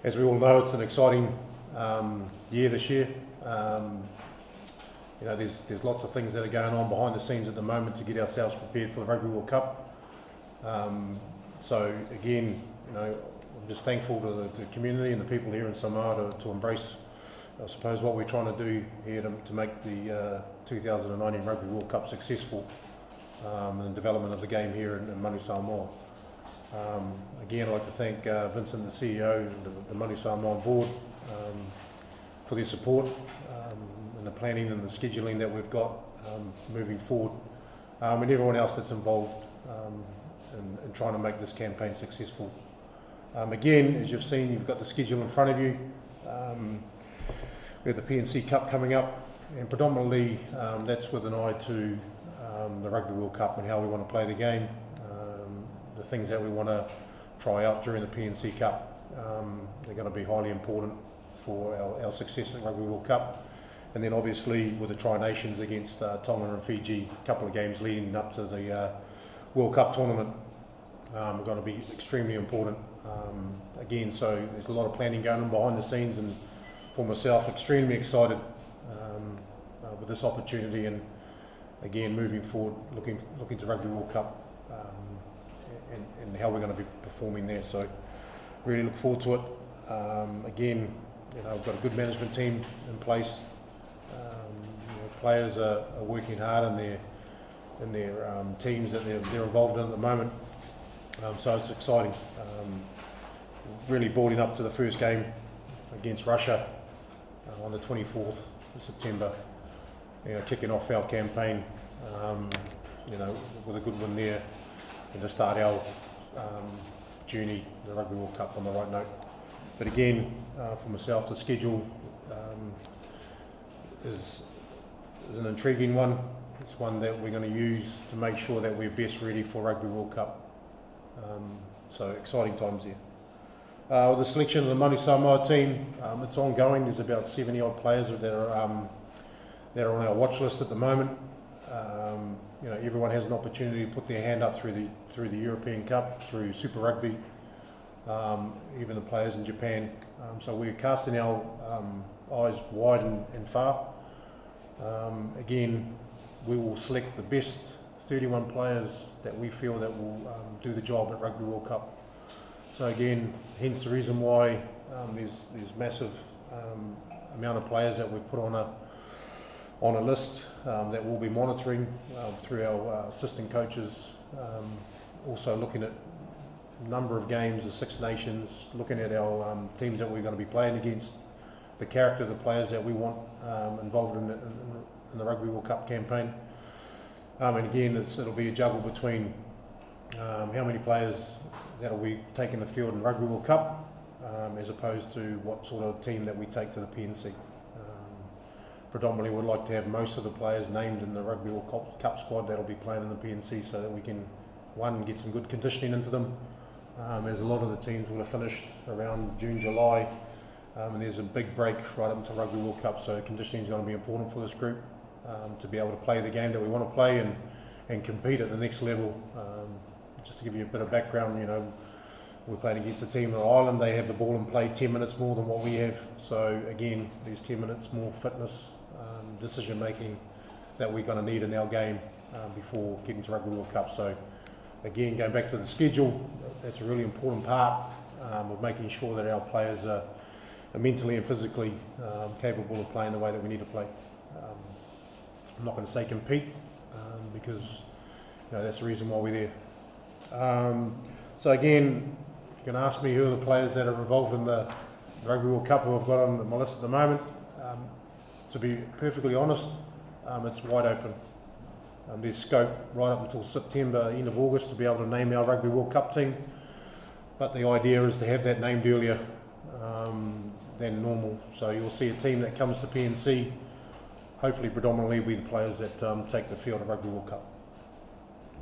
as we all know, it's an exciting year this year. You know, there's lots of things that are going on behind the scenes at the moment to get ourselves prepared for the Rugby World Cup. So again, you know, I'm just thankful to the community and the people here in Samoa to embrace, I suppose, what we're trying to do here to make the 2019 Rugby World Cup successful, and the development of the game here in Manu, Samoa. Again, I'd like to thank Vincent, the CEO, and the Manu Samoa board for their support and the planning and the scheduling that we've got moving forward, and everyone else that's involved in trying to make this campaign successful. Again, as you've seen, you've got the schedule in front of you. We have the PNC Cup coming up, and predominantly that's with an eye to the Rugby World Cup and how we want to play the game, the things that we want to try out during the PNC Cup. They're going to be highly important for our success at Rugby World Cup. And then obviously with the Tri-Nations against Tonga and Fiji, a couple of games leading up to the World Cup tournament are going to be extremely important. Again, so there's a lot of planning going on behind the scenes, and for myself, extremely excited with this opportunity, and again, moving forward, looking to Rugby World Cup and how we're going to be performing there. So really look forward to it. Again, you know, we've got a good management team in place. You know, players are working hard in their teams that they're involved in at the moment. So it's exciting. Really boarding up to the first game against Russia on the 24th of September. You know, kicking off our campaign, you know, with a good win there, and to start our journey, the Rugby World Cup, on the right note. But again, for myself, the schedule is an intriguing one. It's one that we're going to use to make sure that we're best ready for Rugby World Cup. So exciting times here. With the selection of the Manu Samoa team, it's ongoing. There's about 70 odd players that are on our watch list at the moment. You know, everyone has an opportunity to put their hand up through the European Cup, through Super Rugby, even the players in Japan. So we're casting our eyes wide and far. Again, we will select the best 31 players that we feel that will do the job at Rugby World Cup. So again, hence the reason why there's massive amount of players that we've put on a list that we'll be monitoring through our assistant coaches. Also looking at a number of games, the Six Nations, looking at our teams that we're going to be playing against, the character of the players that we want involved in the Rugby World Cup campaign. And again, it'll be a juggle between how many players that'll be taking the field in Rugby World Cup, as opposed to what sort of team that we take to the PNC. Predominantly, we'd like to have most of the players named in the Rugby World Cup squad that'll be playing in the PNC, so that we can, one, get some good conditioning into them, as a lot of the teams will have finished around June, July, and there's a big break right up until Rugby World Cup, so conditioning is going to be important for this group to be able to play the game that we want to play and compete at the next level. Just to give you a bit of background, you know, we're playing against a team in Ireland. They have the ball and play 10 minutes more than what we have. So again, there's 10 minutes more fitness, decision making that we're going to need in our game before getting to Rugby World Cup. So again, going back to the schedule, that's a really important part of making sure that our players are mentally and physically capable of playing the way that we need to play. I'm not going to say compete because, you know, that's the reason why we're there. So again, if you can ask me who are the players that are involved in the Rugby World Cup who I've got on my list at the moment, to be perfectly honest, it's wide open. There's scope right up until September, end of August, to be able to name our Rugby World Cup team, but the idea is to have that named earlier than normal. So you'll see a team that comes to PNC, hopefully predominantly will be the players that take the field at Rugby World Cup.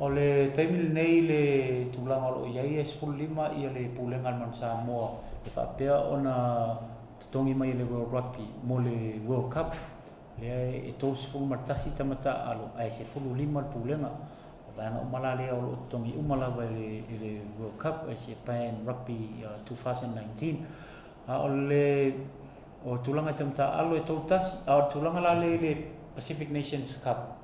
O le taimile nei le tūlanga o iai e sifuru lima ia le pūlenga man Samoa e whapea ona tutongi mai le World Rugby mo le World Cup le e tō sifuru matasi tamata alo ai sifuru lima le pūlenga o taina umala lea o tutongi umala vai le World Cup e Japan Rugby 2019 A o tulanga tamta alo e tautas a tulanga la le Pacific Nations Cup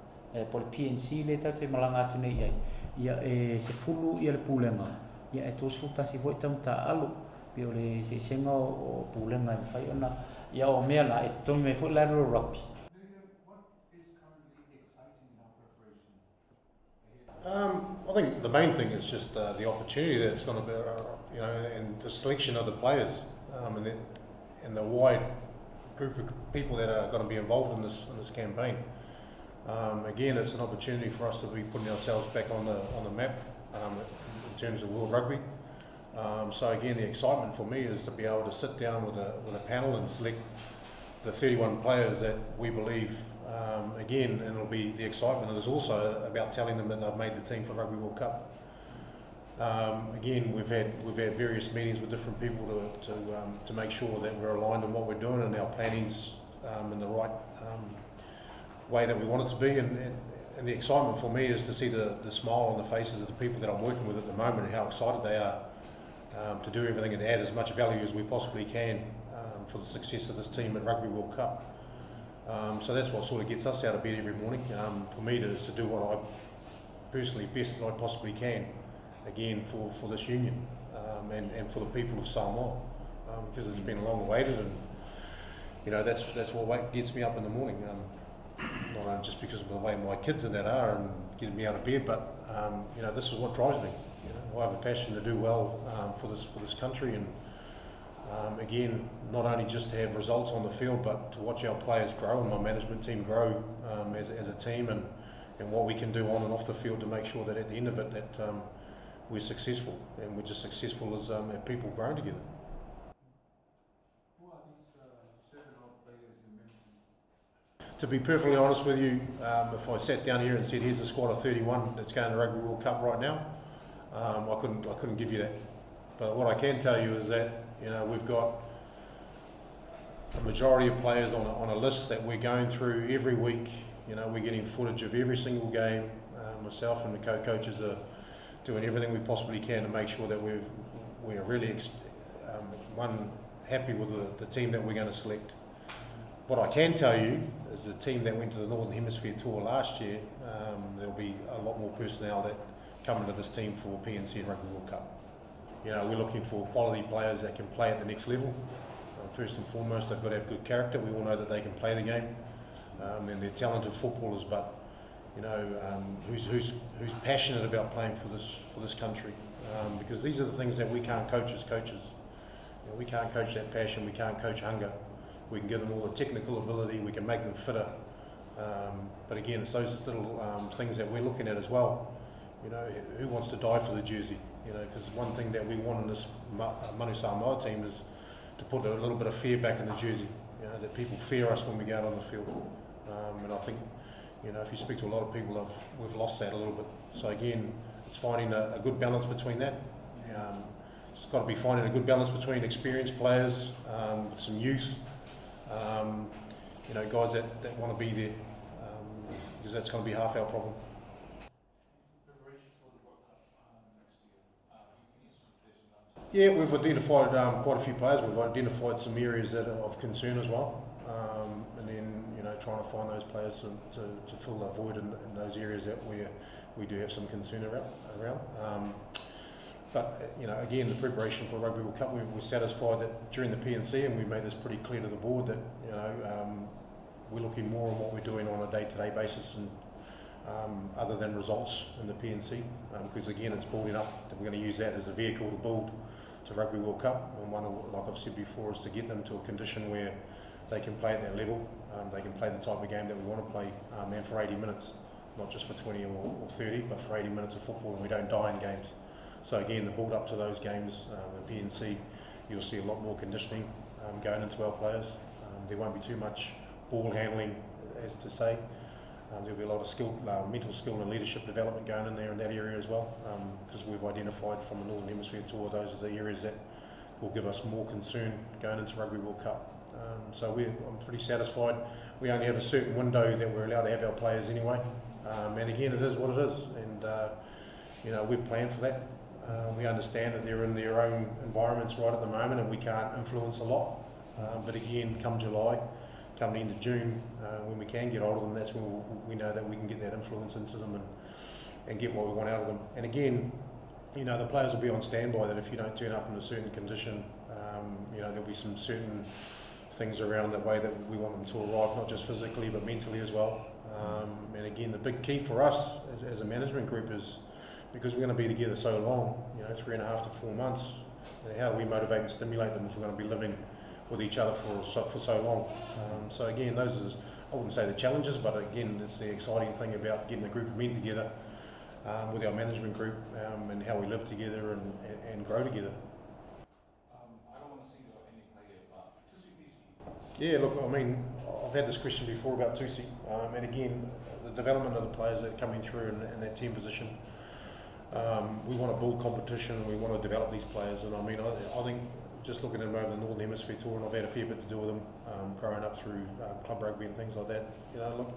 po le PNC le tau te malanga atu nei ai ia e se fulu ia le pulenga ia e tosu tasi foi tamta alo pe o le se senga o pulenga i fai ona ia o mea la e tonu me foi la rugby. I think the main thing is just the opportunity that's going to be, and the selection of the players, and the wide group of people that are going to be involved in this campaign. Again, it's an opportunity for us to be putting ourselves back on the map in terms of World Rugby. So again, the excitement for me is to be able to sit down with a panel and select the 31 players that we believe. Again, and it'll be the excitement is also about telling them that they've made the team for Rugby World Cup. Again, we've had various meetings with different people to make sure that we're aligned in what we're doing and our planning's in the right way that we want it to be. And the excitement for me is to see the smile on the faces of the people that I'm working with at the moment and how excited they are to do everything and add as much value as we possibly can for the success of this team at Rugby World Cup. So that's what sort of gets us out of bed every morning. For me to do what I personally best that I possibly can, again for this union and for the people of Samoa, because it's been long awaited, and that's what gets me up in the morning. Not only just because of the way my kids and that are and getting me out of bed, but this is what drives me. I have a passion to do well for this country, and again, not only just to have results on the field, but to watch our players grow and my management team grow as a team, and what we can do on and off the field to make sure that at the end of it that we're successful, and we're just successful as people growing together. Who are these 7 odd players you mentioned? To be perfectly honest with you, if I sat down here and said here's a squad of 31 that's going to Rugby World Cup right now, I couldn't give you that. But what I can tell you is that we've got a majority of players on a list that we're going through every week. We're getting footage of every single game. Myself and the co-coaches are doing everything we possibly can to make sure that we're really happy with the team that we're going to select. What I can tell you is the team that went to the Northern Hemisphere tour last year, there'll be a lot more personnel that come into this team for PNC and Rugby World Cup. We're looking for quality players that can play at the next level. First and foremost, they've got to have good character. We all know that they can play the game, and they're talented footballers. But who's passionate about playing for this country? Because these are the things that we can't coach as coaches. We can't coach that passion. We can't coach hunger. We can give them all the technical ability. We can make them fitter. But again, it's those little things that we're looking at as well. Who wants to die for the jersey? Because one thing that we want in this Manu Samoa team is to put a little bit of fear back in the jersey. That people fear us when we go out on the field. And I think, if you speak to a lot of people, we've lost that a little bit. So again, it's finding a good balance between that. It's got to be finding a good balance between experienced players, some youth, guys that want to be there, because that's going to be half our problem. Yeah, we've identified quite a few players. We've identified some areas that are of concern as well, and then trying to find those players to fill the void in those areas that we do have some concern around. But again, the preparation for Rugby World Cup, we're satisfied that during the PNC, and we made this pretty clear to the board that we're looking more on what we're doing on a day-to-day basis, and other than results in the PNC, because again, it's building up. That we're going to use that as a vehicle to build to Rugby World Cup, and one, like I've said before, is to get them to a condition where they can play at that level. They can play the type of game that we want to play, and for 80 minutes, not just for 20 or 30, but for 80 minutes of football, and we don't die in games. So again, the build up to those games, the PNC, you'll see a lot more conditioning going into our players. There won't be too much ball handling, as to say. There'll be a lot of skill, mental skill and leadership development going in there in that area as well, because we've identified from the Northern Hemisphere tour those are the areas that will give us more concern going into Rugby World Cup. So I'm pretty satisfied. We only have a certain window that we're allowed to have our players anyway, and again, it is what it is, and we've planned for that. We understand that they're in their own environments right at the moment and we can't influence a lot. But again, come July, coming into June, when we can get hold of them, that's when we know that we can get that influence into them and get what we want out of them. And again, you know, the players will be on standby that if you don't turn up in a certain condition, you know, there'll be some certain things around the way that we want them to arrive, not just physically but mentally as well. And again, the big key for us as a management group is, because we're going to be together so long, you know, 3.5 to 4 months, you know, how do we motivate and stimulate them if we're going to be living with each other for so long? So again, those are, I wouldn't say the challenges, but again, it's the exciting thing about getting a group of men together with our management group and how we live together and grow together. I don't want to single out any player, but Tusi BC. Yeah, look, I mean, I've had this question before about Tusi, and again, the development of the players that are coming through in that team position. We want to build competition, we want to develop these players, and I mean, I think just looking at them over the Northern Hemisphere tour, and I've had a fair bit to do with them, growing up through club rugby and things like that, you know, look,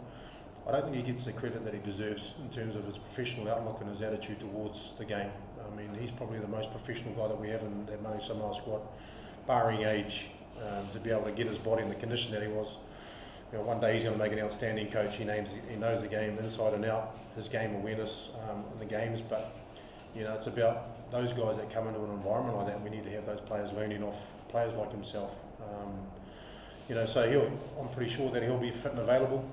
I don't think he gets the credit that he deserves in terms of his professional outlook and his attitude towards the game. I mean, he's probably the most professional guy that we have in that Manu Samoa squad, barring age, to be able to get his body in the condition that he was. You know, one day he's going to make an outstanding coach. He knows the game inside and out, his game awareness in the games. But you know, it's about those guys that come into an environment like that. And we need to have those players learning off players like himself. You know, so I'm pretty sure that he'll be fit and available.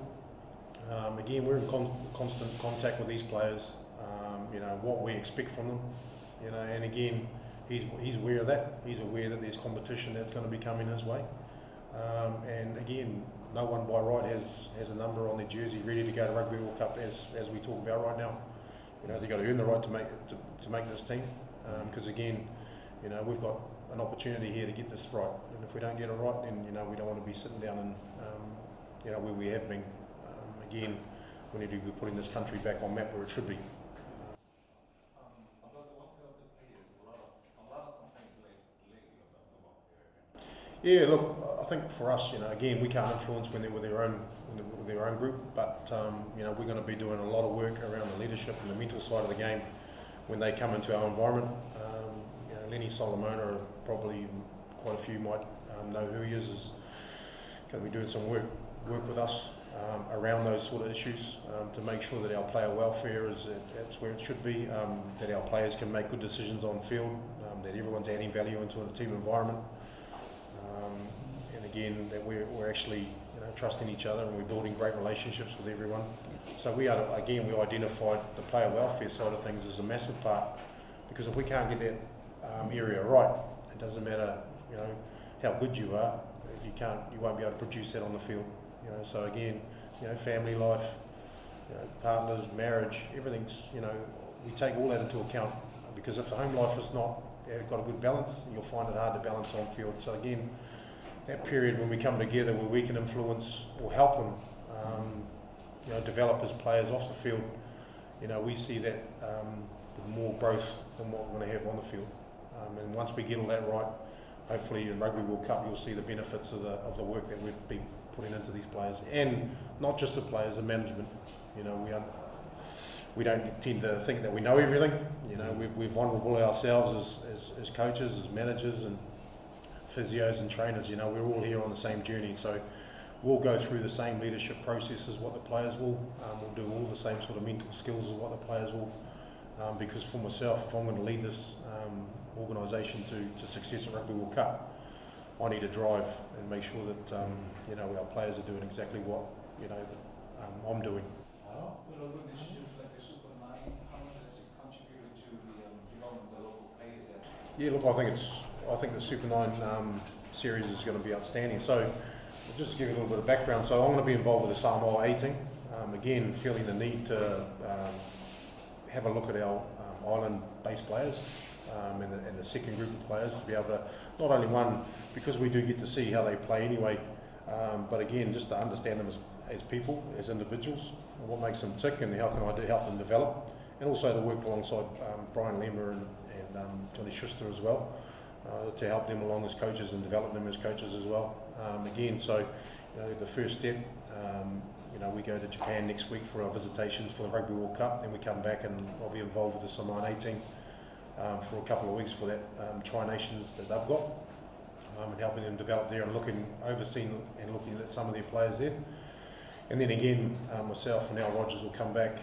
Again, we're in constant contact with these players. You know what we expect from them. You know, and again, he's aware of that. He's aware that there's competition that's going to be coming his way. And again, no one by right has a number on their jersey ready to go to Rugby World Cup as we talk about right now. You know, they've got to earn the right to make this team. Because again, you know, we've got an opportunity here to get this right. And if we don't get it right, then you know we don't want to be sitting down and you know where we have been. Again, we need to be putting this country back on map where it should be. About the welfare of the players, a lot of complaints lately about Yeah, look, I think for us, you know, again, we can't influence when they're with their own group, but you know, we're going to be doing a lot of work around the leadership and the mental side of the game when they come into our environment. You know, Lenny Solomona, probably quite a few might know who he is going to be doing some work with us around those sort of issues to make sure that our player welfare that's where it should be, that our players can make good decisions on field, that everyone's adding value into a team environment. And again, that we're actually, you know, trusting each other and we're building great relationships with everyone. So we identified the player welfare side of things as a massive part, because if we can't get that area right, it doesn't matter, you know, how good you are, if you won't be able to produce that on the field. You know, so again, you know, family life, you know, partners, marriage, everything's, you know, we take all that into account, because if the home life is not got a good balance, you'll find it hard to balance on field. So again, that period when we come together where we can influence or help them, you know, develop as players off the field, you know, we see that with more growth than what we're going to have on the field. And once we get all that right, hopefully in Rugby World Cup you'll see the benefits of the work that we've been putting into these players, and not just the players, the management. You know, we don't tend to think that we know everything. You know, we're vulnerable ourselves as coaches, as managers, and physios and trainers. You know, we're all here on the same journey, so we'll go through the same leadership process as what the players will. We'll do all the same sort of mental skills as what the players will. Because for myself, if I'm going to lead this organisation to success at Rugby World Cup, I need to drive and make sure that you know, our players are doing exactly what, you know, that I'm doing. With local initiatives like the Super 9, how much has it contributed to the development of the local players there? Yeah, look, I think the Super 9 series is going to be outstanding. So, just to give you a little bit of background, so I'm going to be involved with the Samoa A team. Again, feeling the need to have a look at our island-based players and the second group of players, to be able to not only one, because we do get to see how they play anyway, but again, just to understand them as people, as individuals, and what makes them tick, and how can I help them develop, and also to work alongside Brian Lemmer and Johnny Schuster as well, to help them along as coaches and develop them as coaches as well. Again, so you know, the first step, you know, we go to Japan next week for our visitations for the Rugby World Cup, then we come back and I'll be involved with the Samoan A team for a couple of weeks for that Tri-Nations that they've got, and helping them develop there and overseeing and looking at some of their players there. And then again, myself and Al Rogers will come back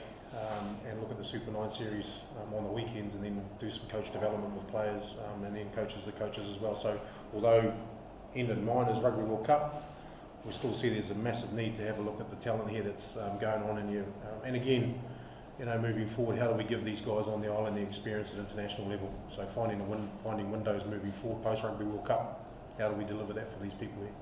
and look at the Super 9 series on the weekends, and then do some coach development with players, and then the coaches as well. So although end in mind is Rugby World Cup, we still see there's a massive need to have a look at the talent here that's going on in here. And again, moving forward, how do we give these guys on the island the experience at international level? So finding windows moving forward post Rugby World Cup, how do we deliver that for these people here?